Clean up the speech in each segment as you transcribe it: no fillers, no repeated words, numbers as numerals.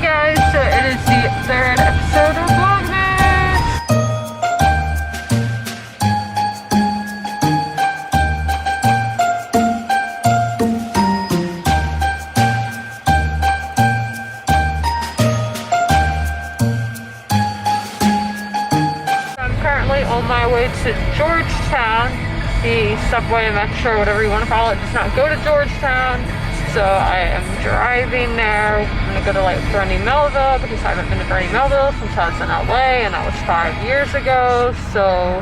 guys, so it is the third episode of VLOGMAS. I'm currently on my way to Georgetown. The subway, metro, whatever you want to call it, does not go to Georgetown. So I am driving there. I'm gonna go to like Bernie Melville because I haven't been to Bernie Melville since I was in LA, and that was 5 years ago. So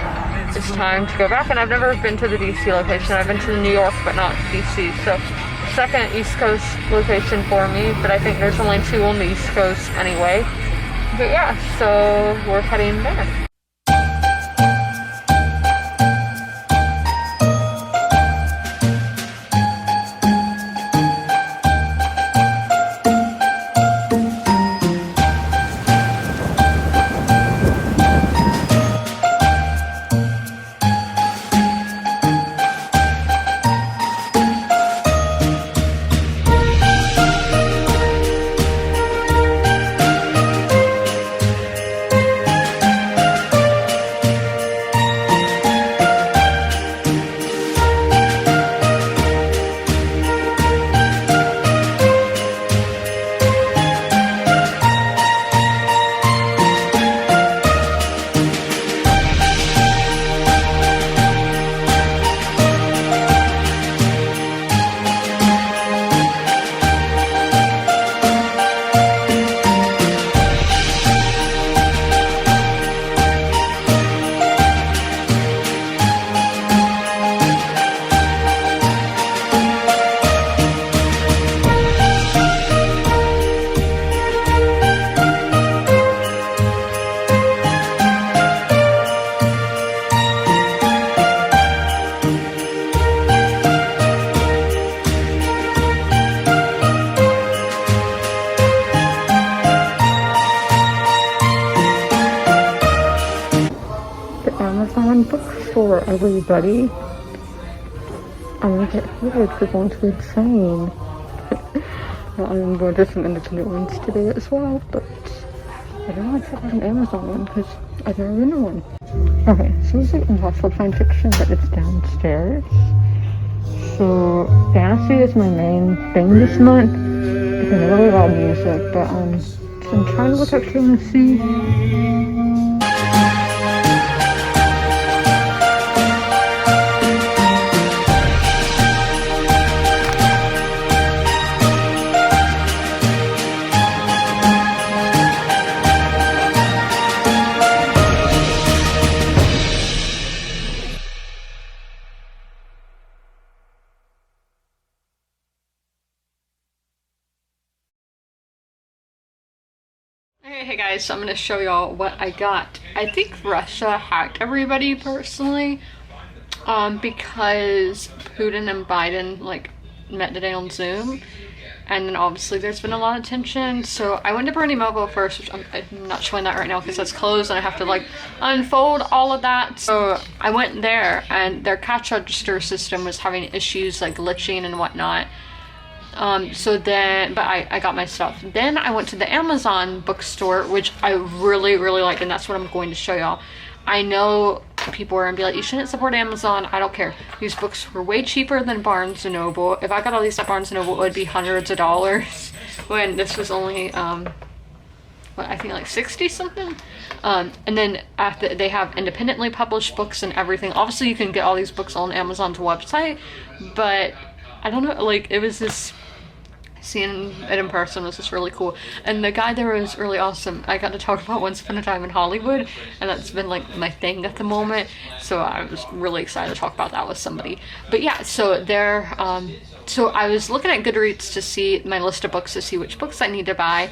it's time to go back, and I've never been to the DC location. I've been to New York, but not DC. So second East Coast location for me, but I think there's only 2 on the East Coast anyway. But yeah, so we're heading there. Amazon bookstore, everybody. I'm gonna get here because going to be insane. I'm going to some independent ones today as well, but I don't want to check out an Amazon one because I've never been to one. Okay, so it's like Impossible to Find Fiction, but it's downstairs. So fantasy is my main thing this month because I really love music, but so I'm trying to look up fantasy. Hey guys, so I'm gonna show y'all what I got. I think Russia hacked everybody personally, because Putin and Biden like met today on Zoom, and then obviously there's been a lot of tension. So I went to Bernie Melville first, which I'm not showing that right now because that's closed and I have to like unfold all of that. So I went there and their cash register system was having issues like glitching and whatnot. So then, but I got my stuff. Then I went to the Amazon bookstore, which I really liked, and that's what I'm going to show y'all. I know people are gonna be like, you shouldn't support Amazon. I don't care. These books were way cheaper than Barnes & Noble. If I got all these at Barnes & Noble, it would be hundreds of dollars, when this was only, what, I think like 60 something. And then they have independently published books and everything. Obviously you can get all these books on Amazon's website, but I don't know, like it was this, seeing it in person was just really cool. And the guy there was really awesome. I got to talk about Once Upon a Time in Hollywood, and that's been like my thing at the moment. So I was really excited to talk about that with somebody. But yeah, so there, so I was looking at Goodreads to see my list of books to see which books I need to buy.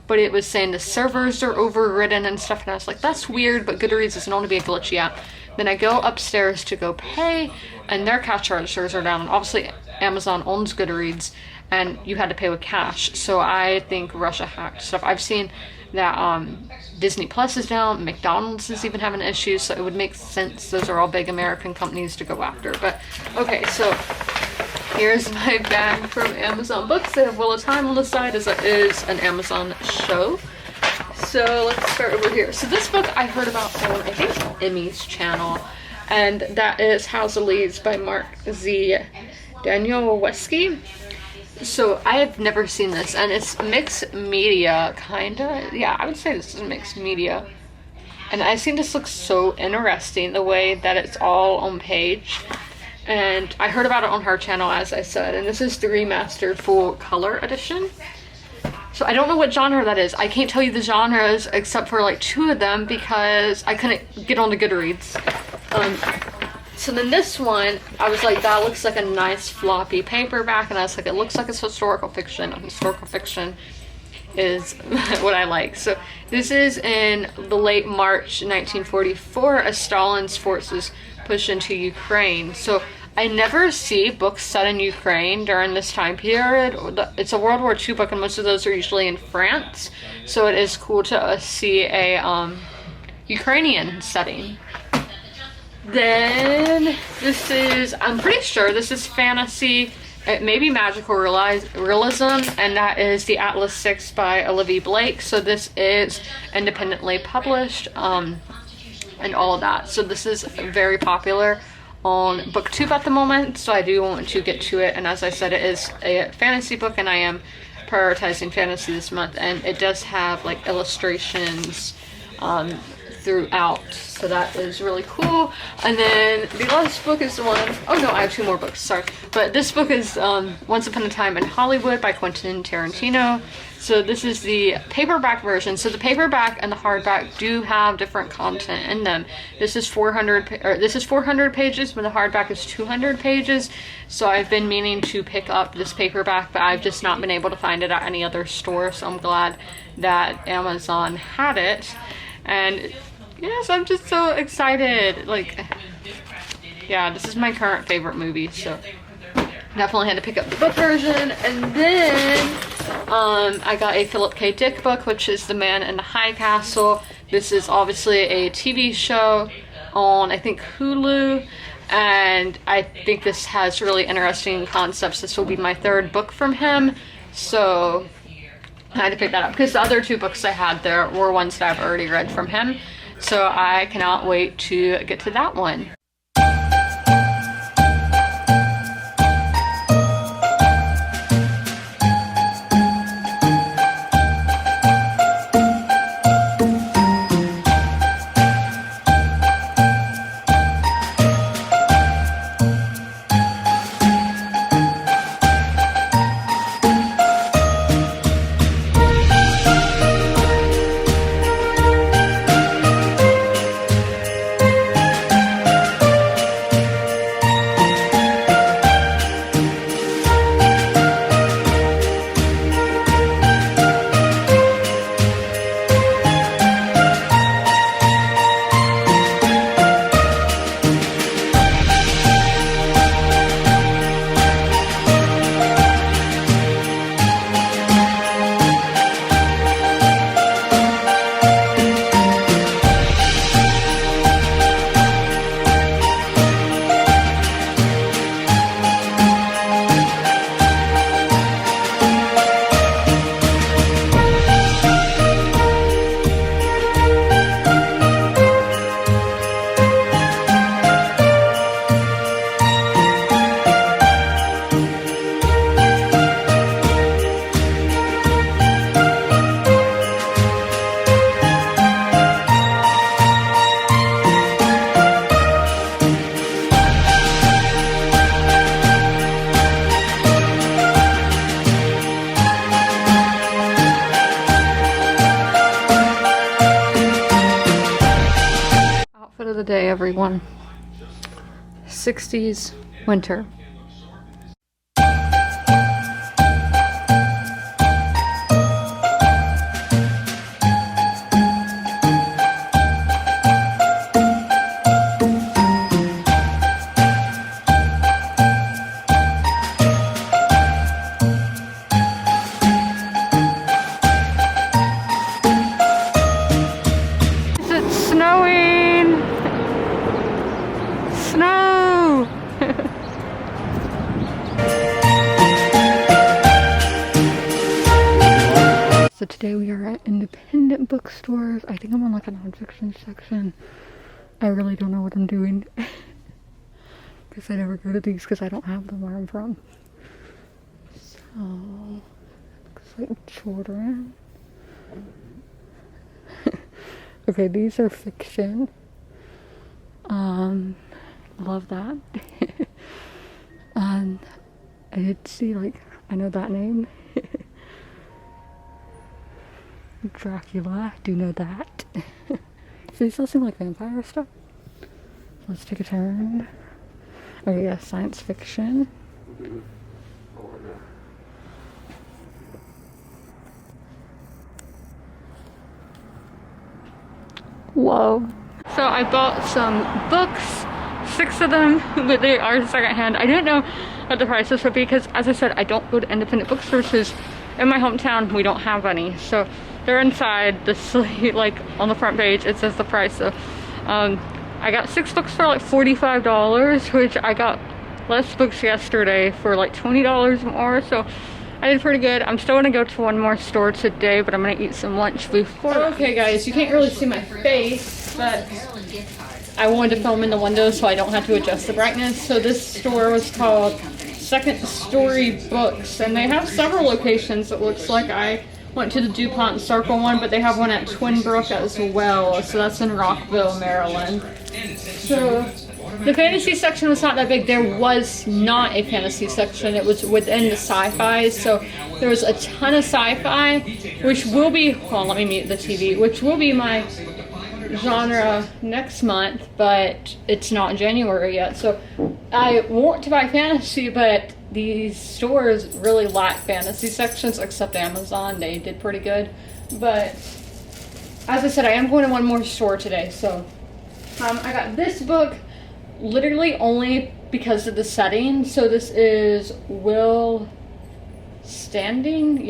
But it was saying the servers are overridden and stuff, and I was like, that's weird, but Goodreads is known to be a glitchy app. Then I go upstairs to go pay, and their cash registers are down. And obviously Amazon owns Goodreads, and you had to pay with cash. So I think Russia hacked stuff. I've seen that Disney Plus is down, McDonald's is even having issues, so it would make sense. Those are all big American companies to go after. But okay, so here's my bag from Amazon Books. They have Wheel of Time on the side, as it is an Amazon show. So let's start over here. So this book I heard about on, I think, Emmy's channel, and that is House of Leaves by Mark Z. Danielewski. So I have never seen this, and it's mixed media, kinda. Yeah, I would say this is mixed media. And I think this looks so interesting, the way that it's all on page. And I heard about it on her channel, as I said, and this is the remastered full color edition. So I don't know what genre that is. I can't tell you the genres except for like 2 of them because I couldn't get on the Goodreads. So then this one, I was like, that looks like a nice floppy paperback, and I was like, it looks like it's historical fiction. Historical fiction is what I like. So this is in the late March 1944 as Stalin's forces push into Ukraine. So I never see books set in Ukraine during this time period. It's a World War II book, and most of those are usually in France. So it is cool to see a Ukrainian setting. Then this is, I'm pretty sure this is fantasy, it may be magical realism, and that is The Atlas 6 by Olivia Blake. So this is independently published, and all of that. So this is very popular on BookTube at the moment, so I do want to get to it. And as I said, it is a fantasy book, and I am prioritizing fantasy this month, and it does have like illustrations throughout, so that is really cool. And then the last book is the one, oh no, I have 2 more books, sorry, but this book is Once Upon a Time in Hollywood by Quentin Tarantino. So this is the paperback version. So the paperback and the hardback do have different content in them. This is 400 pages, but the hardback is 200 pages. So I've been meaning to pick up this paperback, but I've just not been able to find it at any other store, so I'm glad that Amazon had it. And yes, I'm just so excited. Like, yeah, this is my current favorite movie, so definitely had to pick up the book version. And then I got a Philip K. Dick book, which is The Man in the High Castle. This is obviously a TV show on, I think, Hulu, and I think this has really interesting concepts. This will be my 3rd book from him, so I had to pick that up because the other 2 books I had there were ones that I've already read from him. So I cannot wait to get to that one. Of the day, everyone. 60s winter. Snow! Today we are at independent bookstores. I think I'm on like a nonfiction section. I really don't know what I'm doing. Because I never go to these because I don't have them where I'm from. So, looks like children. Okay, these are fiction. Love that. And I did see, like, I know that name. Dracula, I do know that. So these all seem like vampire stuff. Let's take a turn. Oh yeah, science fiction. Whoa. So I bought some books, 6 of them, but they are secondhand. I didn't know what the prices would be because, as I said, I don't go to independent bookstores because in my hometown we don't have any. So they're inside the sleeve, like on the front page it says the price. So I got 6 books for like $45, which I got less books yesterday for like $20 more. So I did pretty good. I'm still gonna go to one more store today, but I'm gonna eat some lunch before. Okay guys, you can't really see my face, but I wanted to film in the window so I don't have to adjust the brightness. So this store was called Second Story Books, and they have several locations. It looks like I went to the DuPont Circle one, but they have one at Twin Brook as well. So that's in Rockville, Maryland. So the fantasy section was not that big. There was not a fantasy section. It was within the sci-fi. So there was a ton of sci-fi, which will be, well, let me mute the TV, which will be my genre next month, but it's not January yet. So I want to buy fantasy, but these stores really lack fantasy sections, except Amazon. They did pretty good. But as I said, I am going to one more store today. So I got this book literally only because of the setting. So this is Will Starling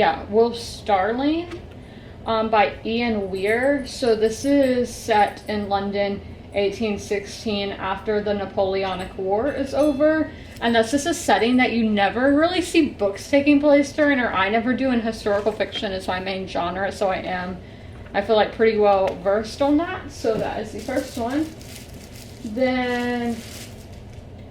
by Ian Weir. So this is set in London 1816 after the Napoleonic War is over, and that's just a setting that you never really see books taking place during, or I never do, in historical fiction is my main genre. So I feel like pretty well versed on that. So that is the first one. Then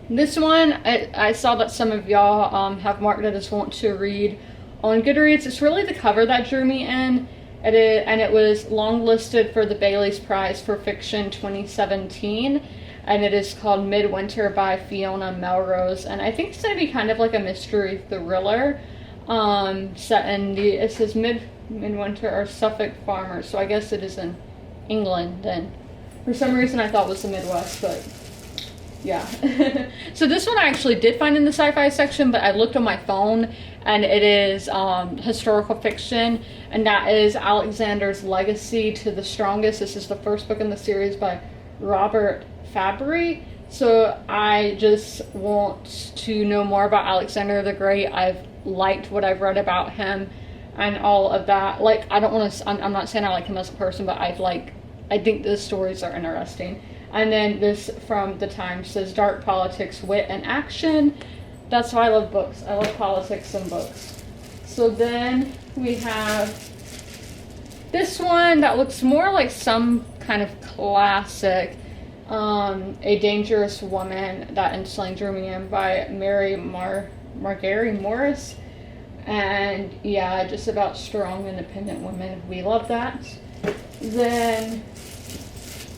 this one, I saw that some of y'all have marked it as want to read on Goodreads. It's really the cover that drew me in. It was long listed for the Bailey's Prize for Fiction 2017, and it is called Midwinter by Fiona Melrose, and I think it's going to be kind of like a mystery thriller set in it says Midwinter or Suffolk Farmers, so I guess it is in England, and for some reason I thought it was the Midwest, but yeah. So this one I actually did find in the sci-fi section, but I looked on my phone and it is historical fiction, and that is Alexander's Legacy to the Strongest. This is the first book in the series by Robert Fabry. So I just want to know more about Alexander the Great. I've liked what I've read about him and all of that. Like, I don't want to, I'm not saying I like him as a person, but I think the stories are interesting. And then this from the Times says dark politics, wit, and action. That's why I love books. I love politics and books. So then we have this one that looks more like some kind of classic, A Dangerous Woman That Enslaved Me In by Mary Margery Morris. And yeah, just about strong, independent women. We love that. Then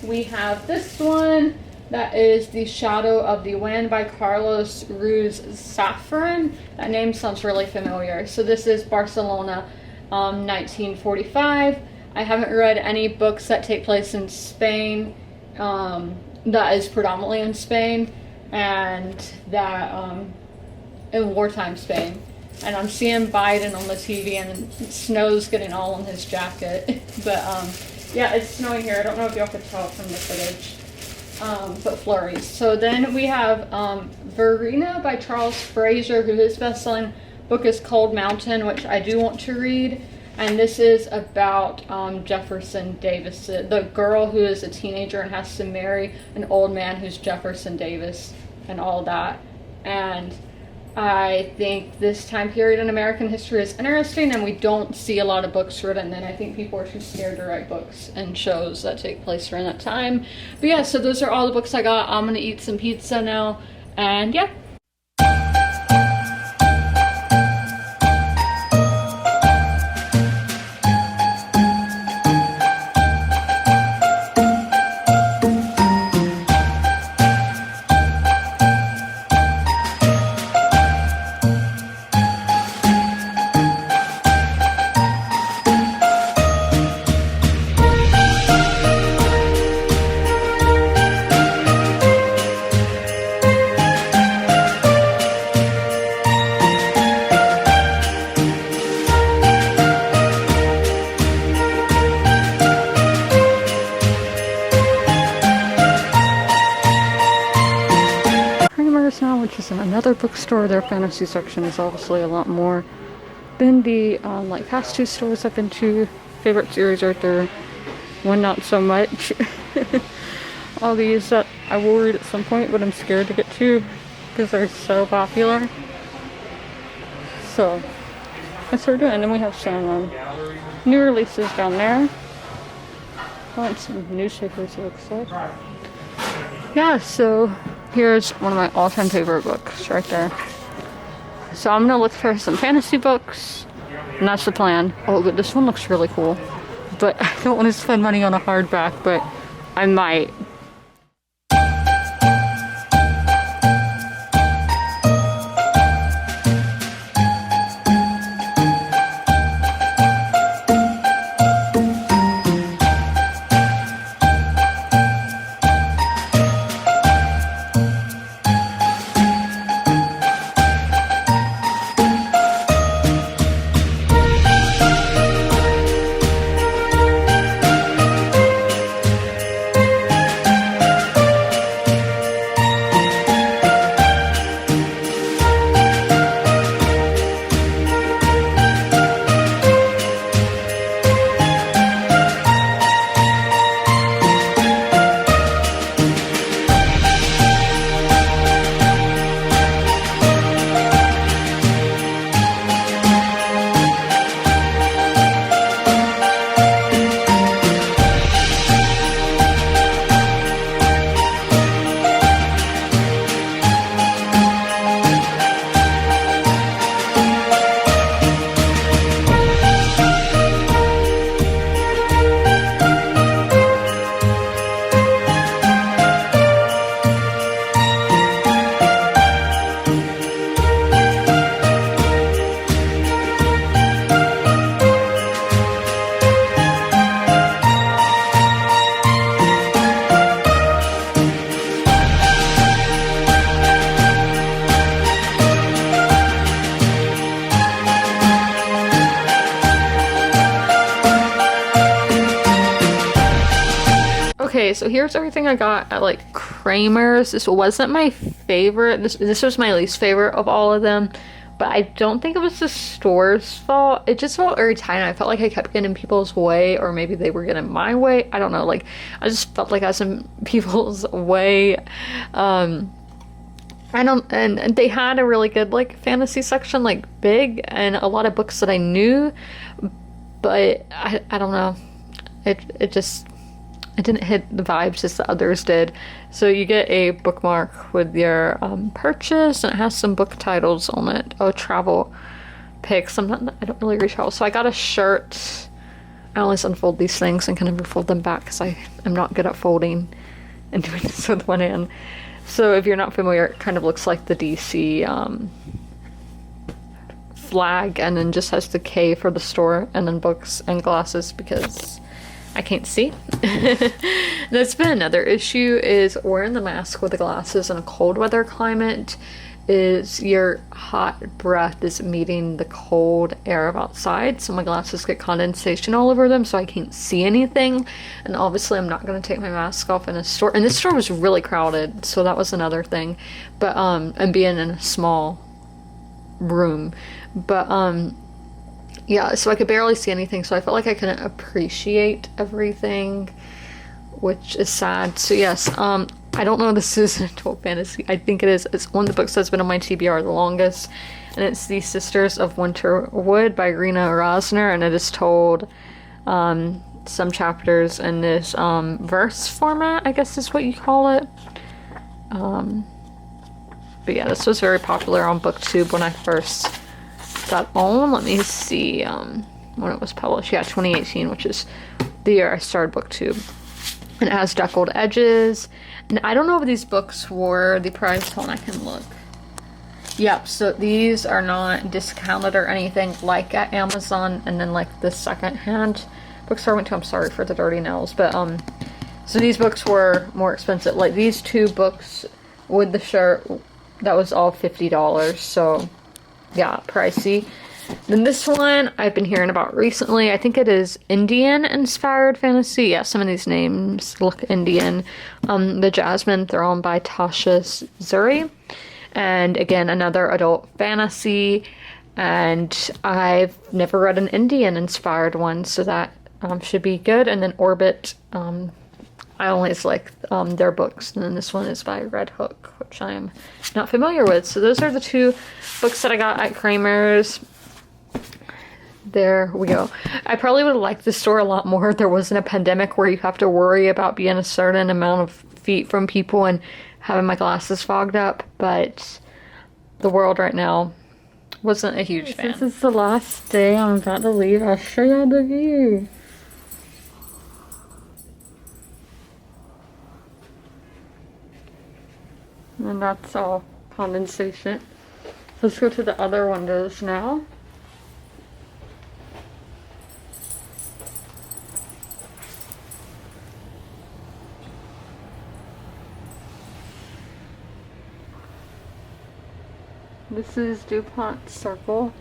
we have this one that is The Shadow of the Wind by Carlos Ruiz Zafran. That name sounds really familiar. So this is Barcelona, 1945. I haven't read any books that take place in Spain, that is predominantly in Spain, and that in wartime Spain. And I'm seeing Biden on the TV, and snow's getting all on his jacket. But yeah, it's snowing here. I don't know if y'all could tell from the footage. But flurries. So then we have Verena by Charles Fraser, who his best-selling book is Cold Mountain, which I do want to read. And this is about Jefferson Davis, the girl who is a teenager and has to marry an old man who's Jefferson Davis and all that. And I think this time period in American history is interesting, and we don't see a lot of books written then. I think people are too scared to write books and shows that take place during that time. But yeah, so those are all the books I got. I'm gonna eat some pizza now, and yeah. Now, which is in another bookstore. Their fantasy section is obviously a lot more than the like past two stores I've been to. Favorite series right there, one not so much. All these that I will read at some point, but I'm scared to get to because they're so popular. So that's what we're doing. And then we have some new releases down there. Oh, and some newspapers, it looks like. Yeah, so here's one of my all-time favorite books right there. So I'm gonna look for some fantasy books, and that's the plan. Oh, but this one looks really cool. But I don't want to spend money on a hardback, but I might. Okay, so here's everything I got at like Kramer's. This wasn't my favorite. This was my least favorite of all of them. But I don't think it was the store's fault. It just felt very tiny. I felt like I kept getting in people's way, or maybe they were getting my way. I don't know. Like, I just felt like I was in people's way. And they had a really good like fantasy section, like big, and a lot of books that I knew. But I don't know. It didn't hit the vibes as the others did. So you get a bookmark with your purchase, and it has some book titles on it. Oh, travel pics. I don't really read travel. So I got a shirt. I always unfold these things and can never fold them back because I am not good at folding and doing this with one hand. So if you're not familiar, it kind of looks like the DC flag, and then just has the K for the store, and then books and glasses because I can't see. That's been another issue, is wearing the mask with the glasses in a cold weather climate. Is your hot breath is meeting the cold air of outside, so my glasses get condensation all over them, so I can't see anything. And obviously I'm not going to take my mask off in a store, and this store was really crowded, so that was another thing. But and being in a small room, but yeah, so I could barely see anything, so I felt like I couldn't appreciate everything, which is sad. So yes, I don't know if this is adult fantasy. I think it is. It's one of the books that's been on my TBR the longest. And it's The Sisters of Winterwood by Rena Rosner. And it is told some chapters in this verse format, I guess is what you call it. But yeah, this was very popular on BookTube when I first got on. Let me see when it was published. Yeah, 2018, which is the year I started BookTube. And it has deckled edges. And I don't know if these books were the price. Hold on, I can look. Yep, so these are not discounted or anything like at Amazon. And then like the secondhand bookstore I went to, I'm sorry for the dirty nails, but so these books were more expensive. Like these two books with the shirt, that was all $50. So yeah, pricey. Then this one I've been hearing about recently. I think it is Indian inspired fantasy. Yeah, some of these names look Indian. The Jasmine Throne by Tasha Zuri. And again, another adult fantasy. And I've never read an Indian inspired one, so that should be good. And then Orbit, I always like their books. And then this one is by Red Hook, which I am not familiar with. So those are the two books that I got at Kramer's. There we go. I probably would have liked this store a lot more if there wasn't a pandemic where you have to worry about being a certain amount of feet from people and having my glasses fogged up, but the world right now wasn't a huge fan. This is the last day I'm about to leave. I'll show you the view. And that's all condensation. Let's go to the other windows now. This is DuPont Circle.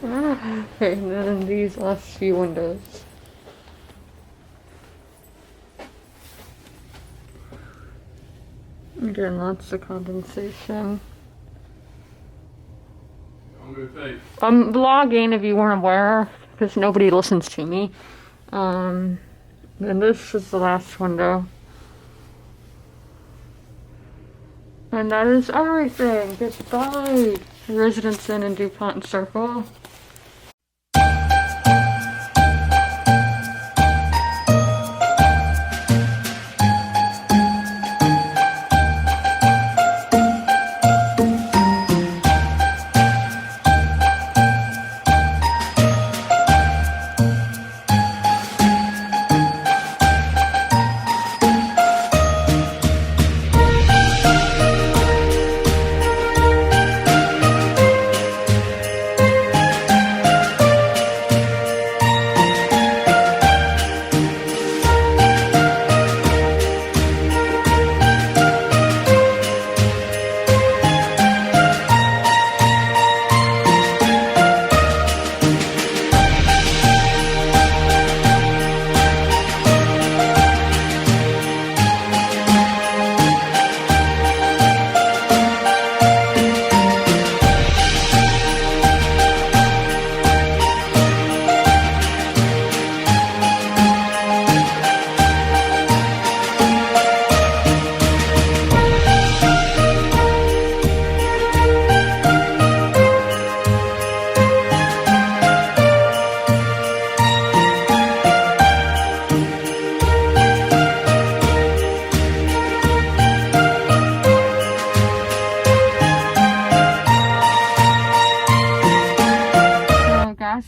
Okay, and then these last few windows. Again, lots of condensation. I'm vlogging if you weren't aware, because nobody listens to me. And this is the last window. And that is everything. Goodbye. Residence Inn in DuPont Circle.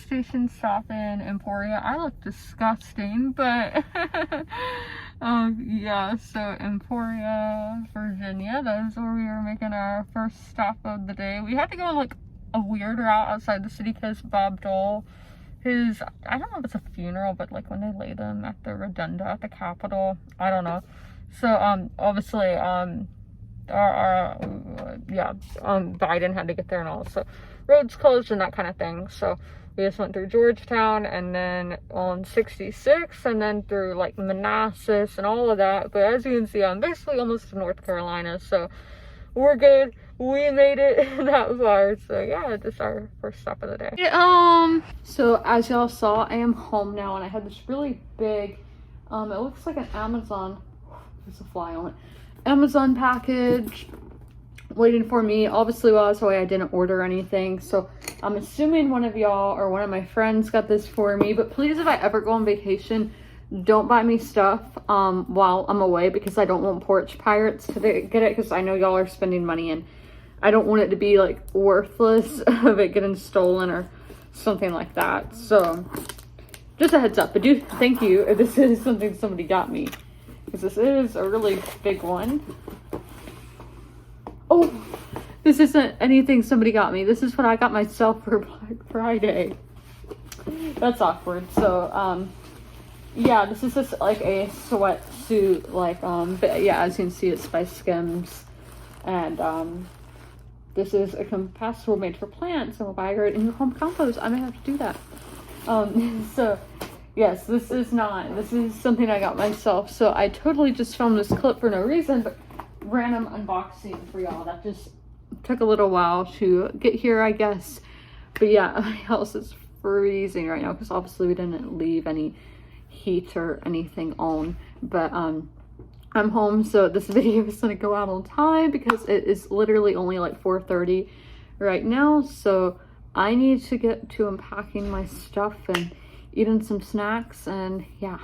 Station stop in Emporia. I look disgusting, but yeah, so Emporia, Virginia, that is where we were making our first stop of the day. We had to go on like a weird route outside the city because Bob Dole, I don't know if it's a funeral, but like when they laid him at the Rotunda at the Capitol, I don't know. So obviously Biden had to get there and all, so roads closed and that kind of thing. So we just went through Georgetown and then on 66 and then through like Manassas and all of that. But as you can see, I'm basically almost to North Carolina, so we're good. We made it that far. So yeah, this is our first stop of the day. So as y'all saw, I am home now, and I had this really big It looks like an Amazon, there's a fly on it, Amazon package waiting for me. Obviously while I was away I didn't order anything, so I'm assuming one of y'all or one of my friends got this for me. But please, if I ever go on vacation, don't buy me stuff while I'm away, because I don't want porch pirates to get it, because I know y'all are spending money and I don't want it to be like worthless of it getting stolen or something like that. So just a heads up. But do thank you if this is something somebody got me, because this is a really big one. Oh, this isn't anything somebody got me. This is what I got myself for Black Friday. That's awkward. So yeah, this is just like a sweatsuit, like but yeah, as you can see, it's by Skims, and this is a compostable made for plants and will biodegradate in your home compost. I may have to do that. So yes, this is something I got myself. So I totally just filmed this clip for no reason, but random unboxing for y'all. That just took a little while to get here, I guess. But yeah, my house is freezing right now because obviously we didn't leave any heat or anything on. But I'm home, so this video is gonna go out on time because it is literally only like 4:30 right now. So I need to get to unpacking my stuff and eating some snacks, and yeah.